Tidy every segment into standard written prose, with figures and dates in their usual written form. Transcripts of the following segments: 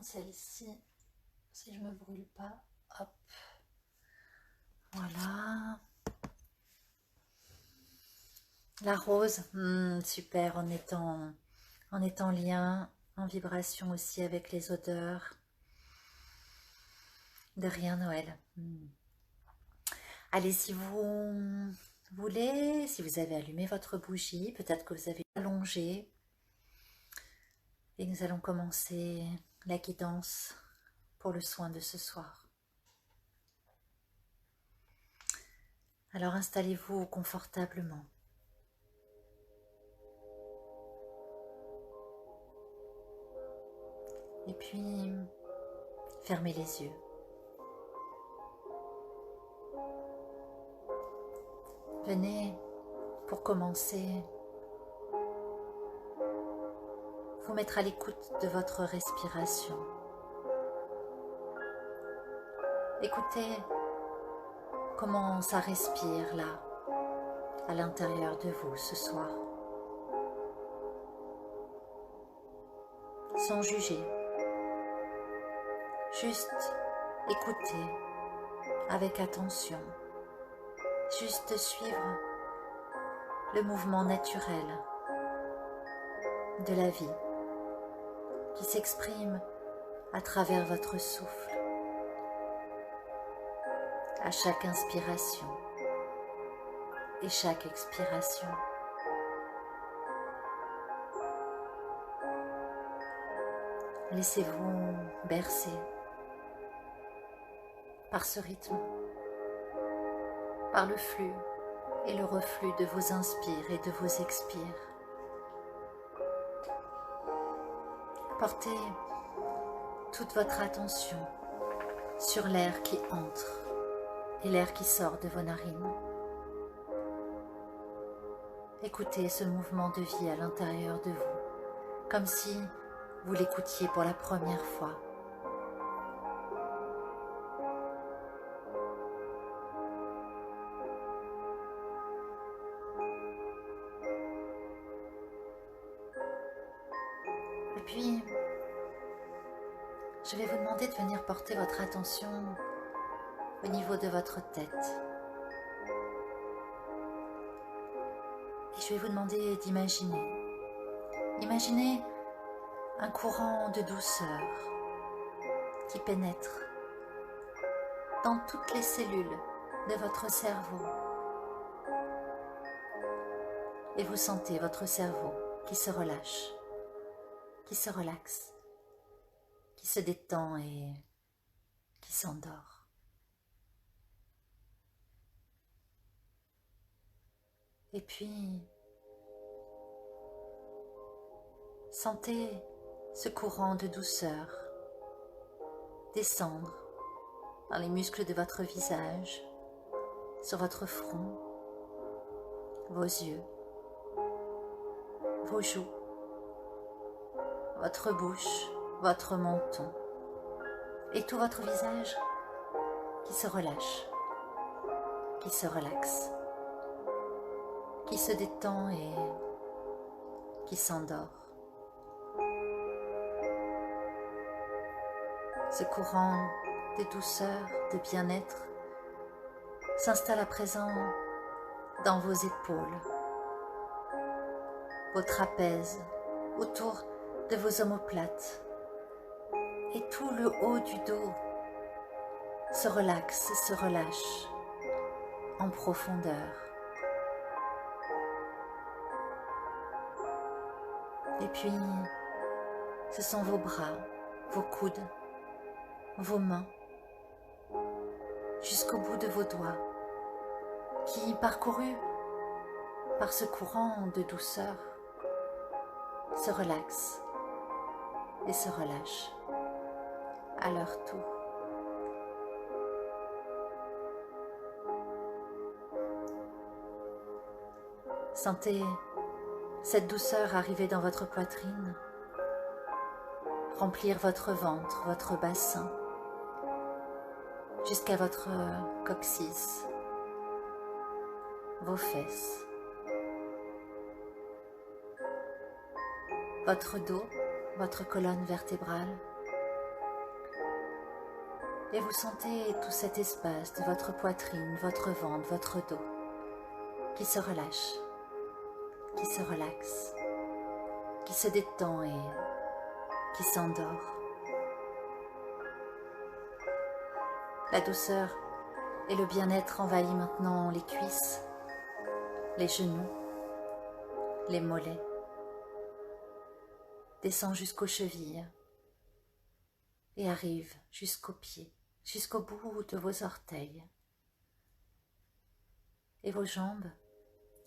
celle-ci, si je me brûle pas. Hop. Voilà. La rose, super, on est en lien, en vibration aussi avec les odeurs. De rien, Noël. Allez, si vous voulez, si vous avez allumé votre bougie, peut-être que vous avez allongé. Et nous allons commencer la guidance pour le soin de ce soir. Alors installez-vous confortablement. Et puis, fermez les yeux. Venez, pour commencer, vous mettre à l'écoute de votre respiration. Écoutez comment ça respire là, à l'intérieur de vous ce soir. Sans juger, juste écouter avec attention, juste suivre le mouvement naturel de la vie qui s'exprime à travers votre souffle, à chaque inspiration et chaque expiration. Laissez-vous bercer par ce rythme, par le flux et le reflux de vos inspires et de vos expires. Portez toute votre attention sur l'air qui entre et l'air qui sort de vos narines. Écoutez ce mouvement de vie à l'intérieur de vous, comme si vous l'écoutiez pour la première fois. Et puis, je vais vous demander de venir porter votre attention au niveau de votre tête. Et je vais vous demander d'imaginer. Imaginez un courant de douceur qui pénètre dans toutes les cellules de votre cerveau. Et vous sentez votre cerveau qui se relâche, qui se relaxe, qui se détend et qui s'endort. Et puis, sentez ce courant de douceur descendre dans les muscles de votre visage, sur votre front, vos yeux, vos joues, votre bouche, votre menton et tout votre visage qui se relâche, qui se relaxe, qui se détend et qui s'endort. Ce courant de douceur, de bien-être s'installe à présent dans vos épaules, vos trapèzes, autour de vos omoplates, et tout le haut du dos se relaxe et se relâche en profondeur. Et puis, ce sont vos bras, vos coudes, vos mains, jusqu'au bout de vos doigts, qui, parcourus par ce courant de douceur, se relaxent et se relâchent à leur tour. Sentez cette douceur arriver dans votre poitrine, remplir votre ventre, votre bassin, jusqu'à votre coccyx, vos fesses, votre dos, votre colonne vertébrale, Et vous sentez tout cet espace de votre poitrine, votre ventre, votre dos qui se relâche, qui se relaxe, qui se détend et qui s'endort. La douceur et le bien-être envahissent maintenant les cuisses, les genoux, les mollets, descend jusqu'aux chevilles et arrive jusqu'aux pieds, jusqu'au bout de vos orteils. Et vos jambes,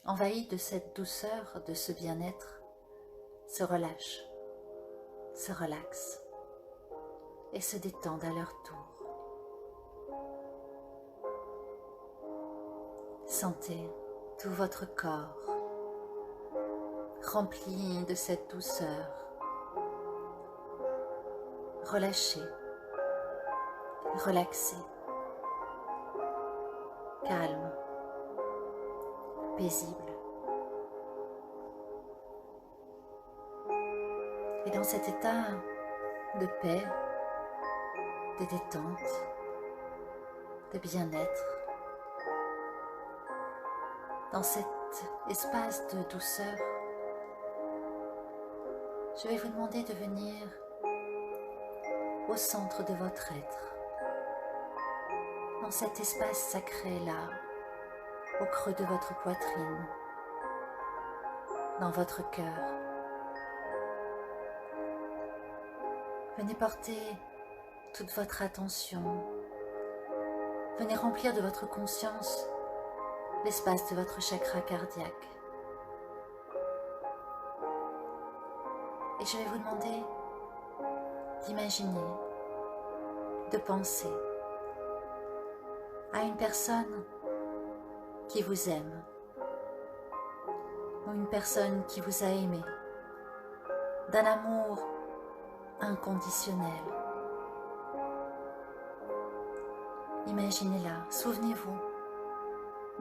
envahies de cette douceur, de ce bien-être, se relâchent, se relaxent et se détendent à leur tour. Sentez tout votre corps rempli de cette douceur, relâché, relaxé, calme, paisible. Et dans cet état de paix, de détente, de bien-être, dans cet espace de douceur, je vais vous demander de venir au centre de votre être, dans cet espace sacré là, au creux de votre poitrine, dans votre cœur. Venez porter toute votre attention, venez remplir de votre conscience l'espace de votre chakra cardiaque. Et je vais vous demander d'imaginer, de penser à une personne qui vous aime ou une personne qui vous a aimé d'un amour inconditionnel. Imaginez-la, souvenez-vous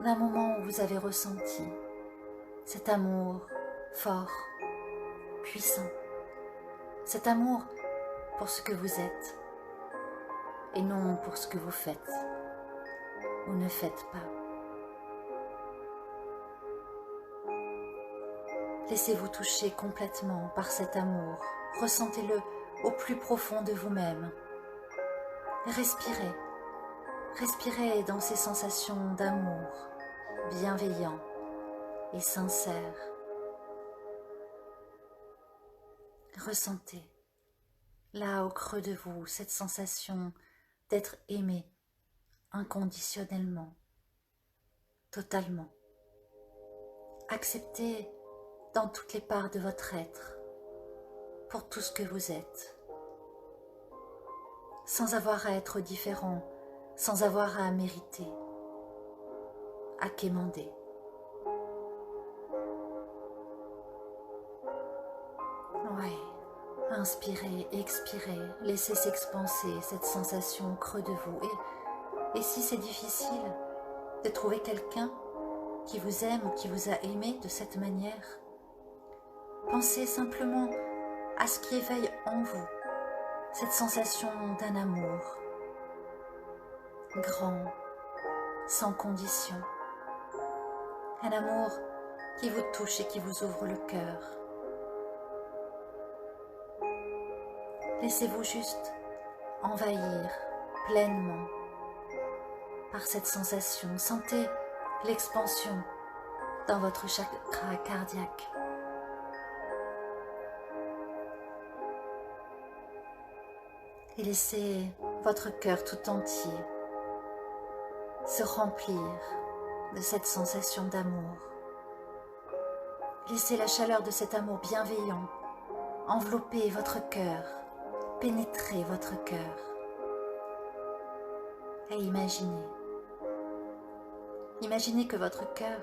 d'un moment où vous avez ressenti cet amour fort, puissant, cet amour pour ce que vous êtes et non pour ce que vous faites ou ne faites pas. Laissez-vous toucher complètement par cet amour, ressentez-le au plus profond de vous-même. Respirez, respirez dans ces sensations d'amour bienveillant et sincère. Ressentez, là au creux de vous, cette sensation d'être aimé inconditionnellement, totalement. Acceptez dans toutes les parts de votre être, pour tout ce que vous êtes, sans avoir à être différent, sans avoir à mériter, à quémander. Ouais, inspirez, expirez, laissez s'expanser cette sensation au creux de vous. Et si c'est difficile de trouver quelqu'un qui vous aime ou qui vous a aimé de cette manière, pensez simplement à ce qui éveille en vous cette sensation d'un amour grand, sans condition. Un amour qui vous touche et qui vous ouvre le cœur. Laissez-vous juste envahir pleinement par cette sensation. Sentez l'expansion dans votre chakra cardiaque. Et laissez votre cœur tout entier se remplir de cette sensation d'amour. Laissez la chaleur de cet amour bienveillant envelopper votre cœur, pénétrer votre cœur. Et imaginez que votre cœur,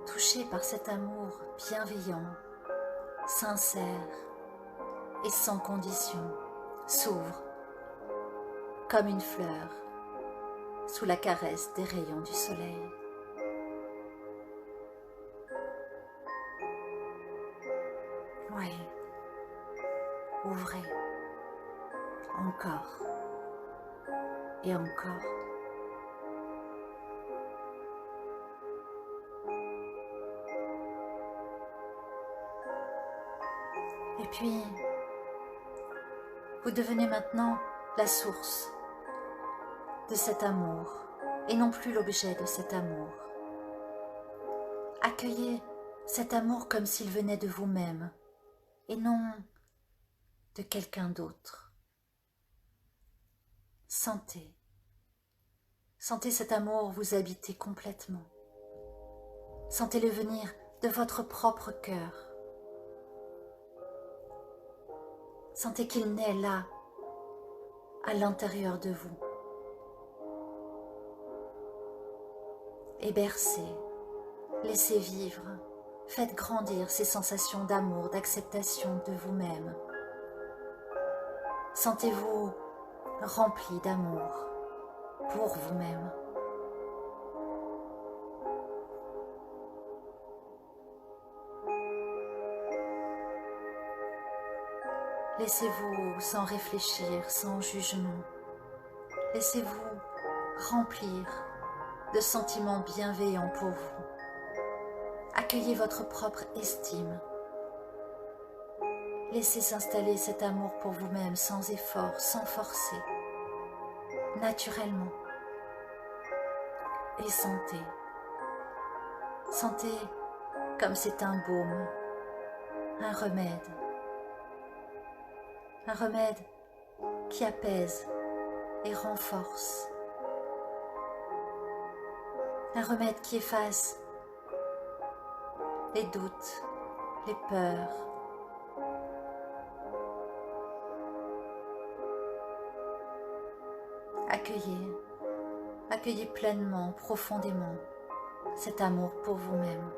touché par cet amour bienveillant, sincère et sans condition, s'ouvre comme une fleur sous la caresse des rayons du soleil. Oui, ouvrez encore et encore. Et puis, vous devenez maintenant la source de cet amour et non plus l'objet de cet amour. Accueillez cet amour comme s'il venait de vous-même et non de quelqu'un d'autre. Sentez cet amour vous habiter complètement. Sentez-le venir de votre propre cœur. Sentez qu'il naît là, à l'intérieur de vous. Et bercez, laissez vivre, faites grandir ces sensations d'amour, d'acceptation de vous-même. Sentez-vous rempli d'amour pour vous-même. Laissez-vous sans réfléchir, sans jugement. Laissez-vous remplir de sentiments bienveillants pour vous. Accueillez votre propre estime. Laissez s'installer cet amour pour vous-même sans effort, sans forcer, naturellement. Et sentez. Sentez comme c'est un baume, un remède. Un remède qui apaise et renforce. Un remède qui efface les doutes, les peurs. Accueillez pleinement, profondément cet amour pour vous-même.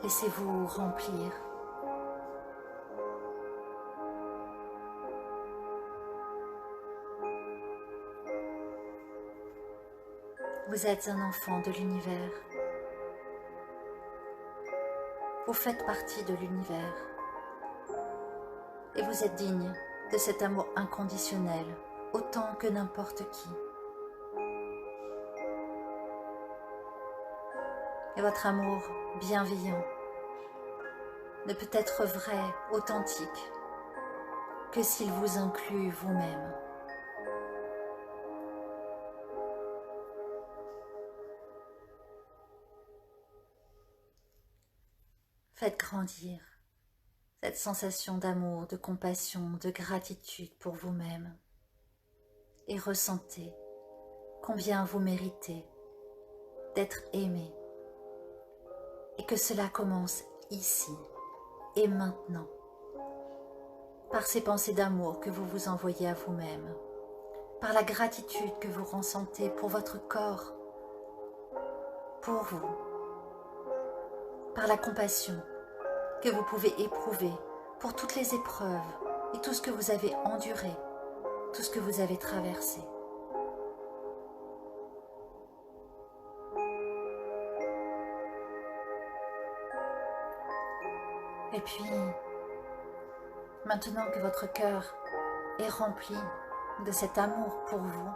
Laissez-vous remplir. Vous êtes un enfant de l'univers. Vous faites partie de l'univers. Et vous êtes digne de cet amour inconditionnel, autant que n'importe qui. Et votre amour bienveillant ne peut être vrai, authentique, que s'il vous inclut vous-même. Faites grandir cette sensation d'amour, de compassion, de gratitude pour vous-même et ressentez combien vous méritez d'être aimé et que cela commence ici et maintenant par ces pensées d'amour que vous vous envoyez à vous-même, par la gratitude que vous ressentez pour votre corps, pour vous, par la compassion que vous pouvez éprouver pour toutes les épreuves et tout ce que vous avez enduré, tout ce que vous avez traversé. Et puis, maintenant que votre cœur est rempli de cet amour pour vous,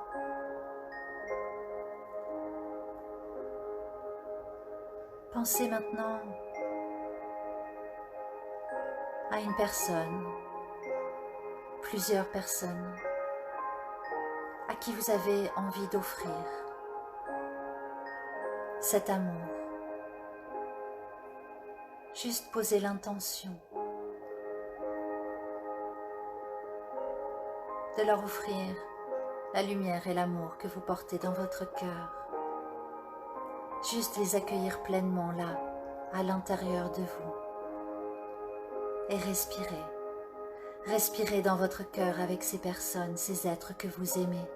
pensez maintenant à une personne, plusieurs personnes, à qui vous avez envie d'offrir cet amour. Juste posez l'intention de leur offrir la lumière et l'amour que vous portez dans votre cœur. Juste les accueillir pleinement là, à l'intérieur de vous. Et respirez. Respirez dans votre cœur avec ces personnes, ces êtres que vous aimez.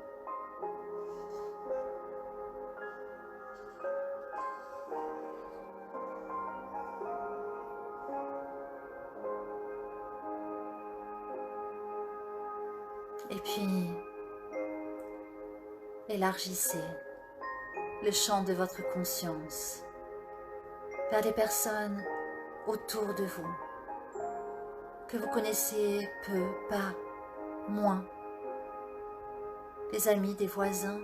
Et puis, élargissez le champ de votre conscience vers des personnes autour de vous, que vous connaissez peu, pas, moins les amis des voisins,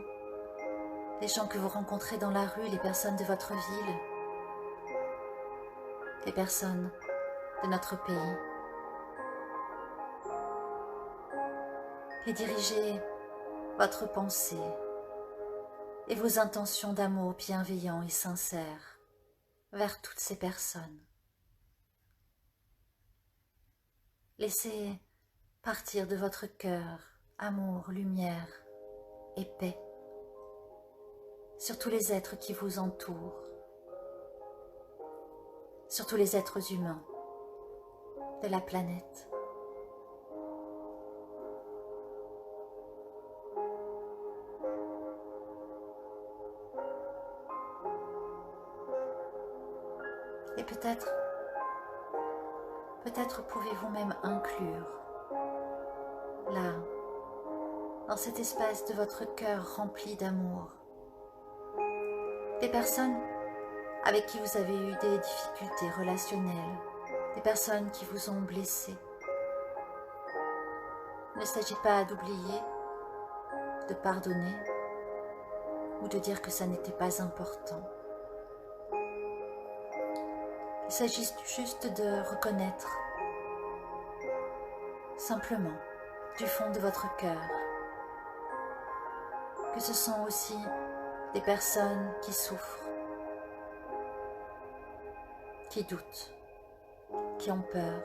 les gens que vous rencontrez dans la rue, les personnes de votre ville, les personnes de notre pays. Et dirigez votre pensée et vos intentions d'amour bienveillant et sincère vers toutes ces personnes. Laissez partir de votre cœur amour, lumière et paix sur tous les êtres qui vous entourent, sur tous les êtres humains de la planète. Et peut-être pouvez-vous même inclure, là, dans cet espace de votre cœur rempli d'amour, des personnes avec qui vous avez eu des difficultés relationnelles, des personnes qui vous ont blessé. Il ne s'agit pas d'oublier, de pardonner ou de dire que ça n'était pas important. Il s'agit juste de reconnaître, simplement, du fond de votre cœur, que ce sont aussi des personnes qui souffrent, qui doutent, qui ont peur.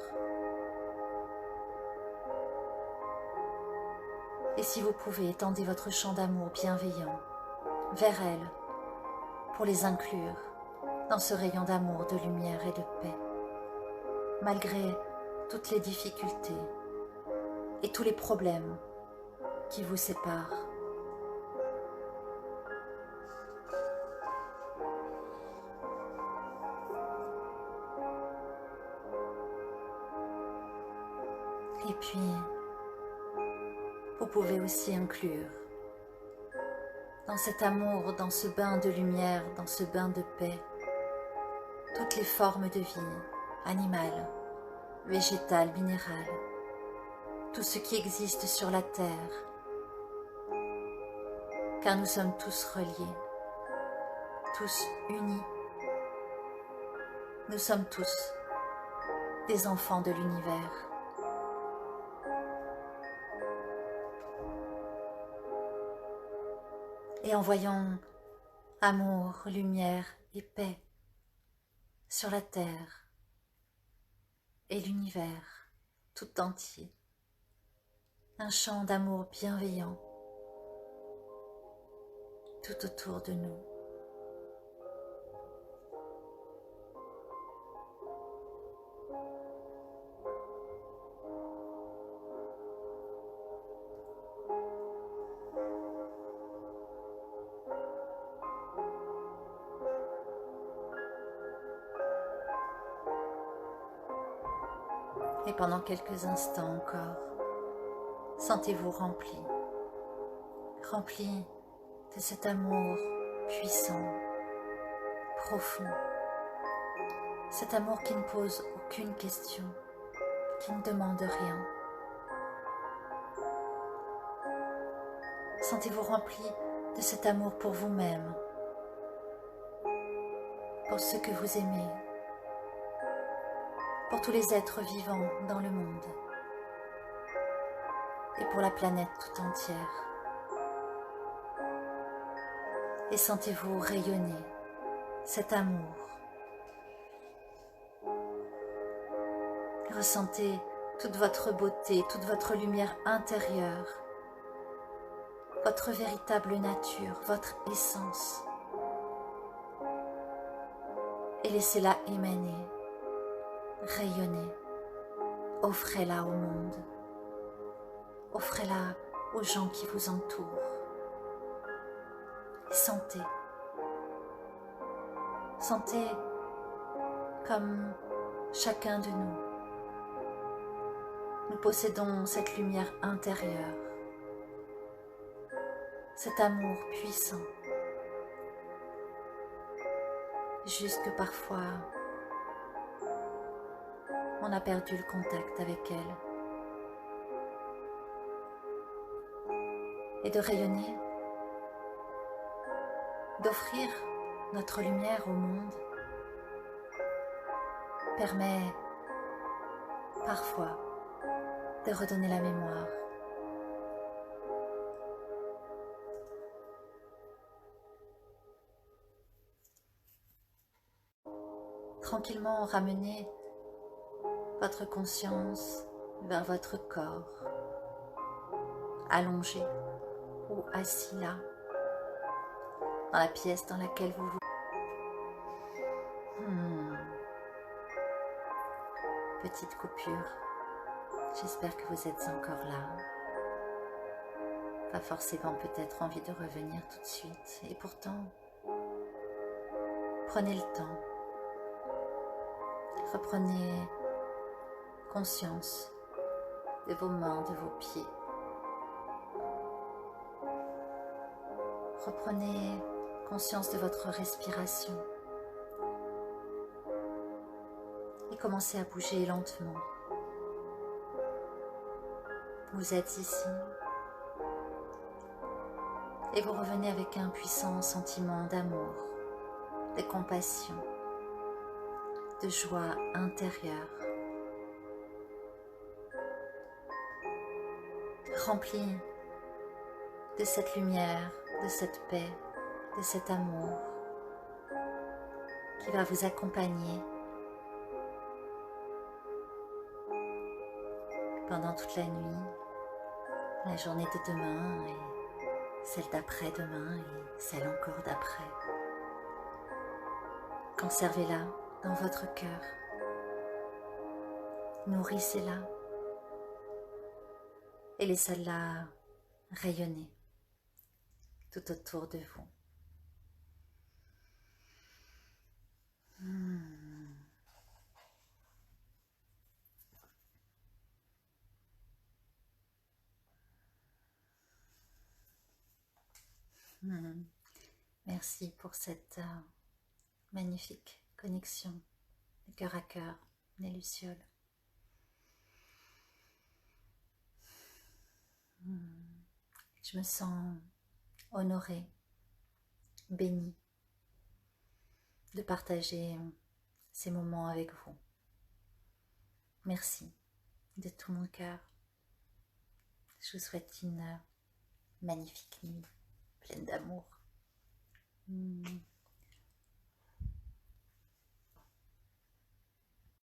Et si vous pouvez, étendez votre champ d'amour bienveillant vers elles pour les inclure dans ce rayon d'amour, de lumière et de paix, malgré toutes les difficultés et tous les problèmes qui vous séparent. Et puis, vous pouvez aussi inclure dans cet amour, dans ce bain de lumière, dans ce bain de paix, toutes les formes de vie, animales, végétales, minérales, tout ce qui existe sur la terre, car nous sommes tous reliés, tous unis. Nous sommes tous des enfants de l'univers. Et envoyons amour, lumière et paix sur la terre et l'univers tout entier. Un champ d'amour bienveillant tout autour de nous. Et pendant quelques instants encore, sentez-vous rempli de cet amour puissant, profond, cet amour qui ne pose aucune question, qui ne demande rien. Sentez-vous rempli de cet amour pour vous-même, pour ceux que vous aimez, pour tous les êtres vivants dans le monde et pour la planète tout entière. Et sentez-vous rayonner cet amour. Ressentez toute votre beauté, toute votre lumière intérieure, votre véritable nature, votre essence. Et laissez-la émaner, rayonner. Offrez-la au monde. Offrez-la aux gens qui vous entourent. Et sentez. Sentez comme chacun de nous. Nous possédons cette lumière intérieure, cet amour puissant. Juste que parfois, on a perdu le contact avec elle. et de rayonner, d'offrir notre lumière au monde permet parfois de redonner la mémoire. Tranquillement ramenez votre conscience vers votre corps, allongé ou assis là, dans la pièce dans laquelle vous vous... Petite coupure, j'espère que vous êtes encore là. Pas forcément peut-être envie de revenir tout de suite, et pourtant, prenez le temps. Reprenez conscience de vos mains, de vos pieds. Reprenez conscience de votre respiration. Et commencez à bouger lentement. Vous êtes ici. Et vous revenez avec un puissant sentiment d'amour, de compassion, de joie intérieure, rempli de cette lumière, de cette paix, de cet amour qui va vous accompagner pendant toute la nuit, la journée de demain et celle d'après-demain et celle encore d'après. Conservez-la dans votre cœur. Nourrissez-la et laissez-la rayonner tout autour de vous. Merci pour cette magnifique connexion de cœur à cœur des Lucioles. Je me sens honorée, bénie de partager ces moments avec vous. Merci de tout mon cœur. Je vous souhaite une magnifique nuit pleine d'amour.